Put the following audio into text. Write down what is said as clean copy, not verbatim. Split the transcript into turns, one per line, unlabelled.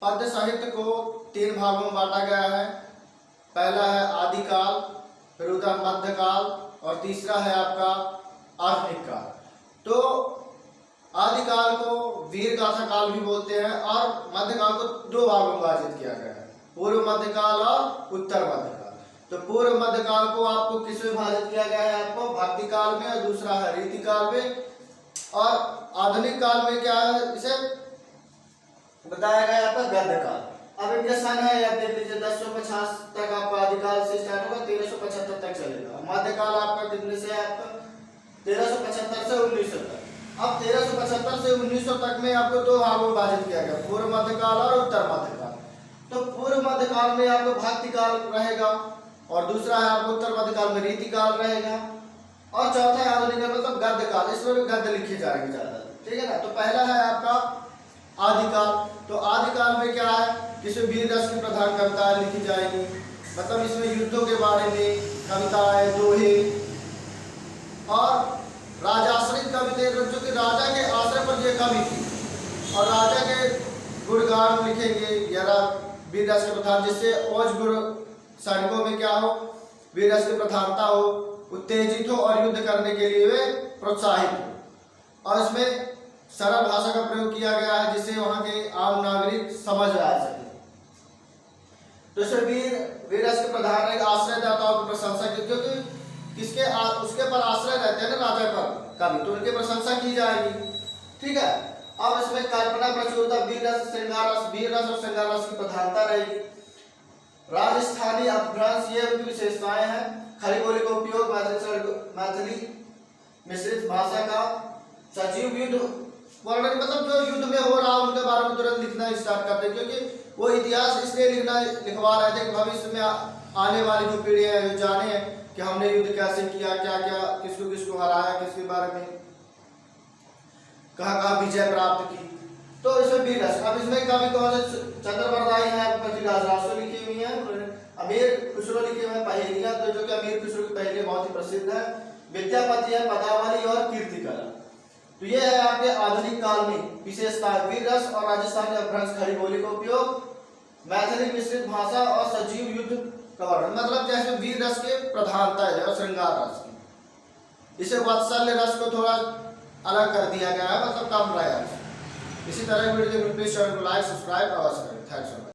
पद्य साहित्य को तीन भागों में बांटा गया है। पहला है आदिकाल, फिर उधर मध्यकाल और तीसरा है आपका आधुनिक काल। तो आदिकाल को वीर गाथा काल भी बोलते हैं और मध्यकाल को दो भागों में विभाजित किया गया है, पूर्व मध्यकाल और उत्तर मध्यकाल। तो पूर्व मध्यकाल को आपको किस में विभाजित किया गया है? आपको भक्ति काल में, और दूसरा है रीति काल में, और आधुनिक काल में क्या है, इसे बताया गया है आपका गद्य काल। अब इनके सन है, आप देख लीजिए 1050 तक आपका आदिकाल से स्टार्ट होगा, 1375 तक चलेगा। मध्यकाल आपका कितने से है? आपका 1375 से 1900 तक। अब 1375 से 1900 तक में आपको दो भागों में विभाजित किया गया, पूर्व मध्यकाल और उत्तर मध्यकाल। तो पूर्व मध्यकाल में आपको भक्ति काल रहेगा, और दूसरा है आपको उत्तर मध्यकाल में रीति काल रहेगा, और चौथा है आधुनिक काल मतलब गद्य काल। इसमें भी गद्य लिखी जाएगी ज्यादा, ठीक है ना। तो पहला है आपका आदिकाल। तो आदिकाल में क्या है, किसी वीर रस की प्रधान कविताएं लिखी जाएगी, मतलब इसमें युद्धों के बारे में कविताएं, दोहे और राजाश्रित कविताएं, जो कि राजा के आश्रय पर ये कवि थी, और राजा के गुणगान लिखेंगे या वीर रस के प्रधान, जिससे औज गुण सैनिकों में क्या हो, वीर रस की प्रधानता हो, उत्तेजित हो और युद्ध करने के लिए वे प्रोत्साहित हो। और इसमें सरल भाषा का प्रयोग किया गया है, जिससे वहां के आम नागरिक समझ आ सके। तो इसमें वीर रस के प्रधान आश्रयदाताओं की प्रशंसा की, क्योंकि उसके पर आश्रय रहते हैं ना राजा पर कवि, तो उनकी प्रशंसा की जाएगी, ठीक है। अब इसमें कल्पना प्रचुरता, वीर रस, श्रृंगार रस, वीर रस और श्रृंगार रस की प्रधानता रहेगी। राजस्थानी अपभ्रंश, ये उनकी विशेषताएं हैं। खड़ी बोली का उपयोग, मैथिली मिश्रित भाषा का, सजीव युद्ध वर्णन, मतलब जो युद्ध में हो रहा है उनके बारे में तुरंत लिखना स्टार्ट करते हैं, क्योंकि वो इतिहास इसलिए लिखवा रहे थे कि भविष्य में आने वाली जो पीढ़ी है जो जाने कि हमने युद्ध कैसे किया, क्या क्या, किसको किसको हराया, किसके बारे में कहाँ कहाँ विजय प्राप्त की। तो इसमें वीर रस। अब इसमें कवि कौन से? चंद्रवरदाई है, पृथ्वीराज रासो लिखी हुई है, अमीर खुसरो लिखे हुए हैं पहेलियां, तो जो कि अमीर खुसरो की पहेली बहुत ही प्रसिद्ध है। विद्यापति है, पदावली और कीर्तिकला। तो ये है आपके आधुनिक काल में विशेषता, वीर रस और राजस्थानी अपभ्रंश, खड़ी बोली का उपयोग, मैथिली मिश्रित भाषा और सजीव युद्ध का वर्णन, मतलब जैसे वीर रस के प्रधानता है और श्रृंगार रस की। इसे वात्सल्य रस को थोड़ा अलग कर दिया गया है, मतलब कम रहा है। इसी तरह वीडियो को प्लीज चैनल को लाइक, सब्सक्राइब अवश्य करें। थैंक्स।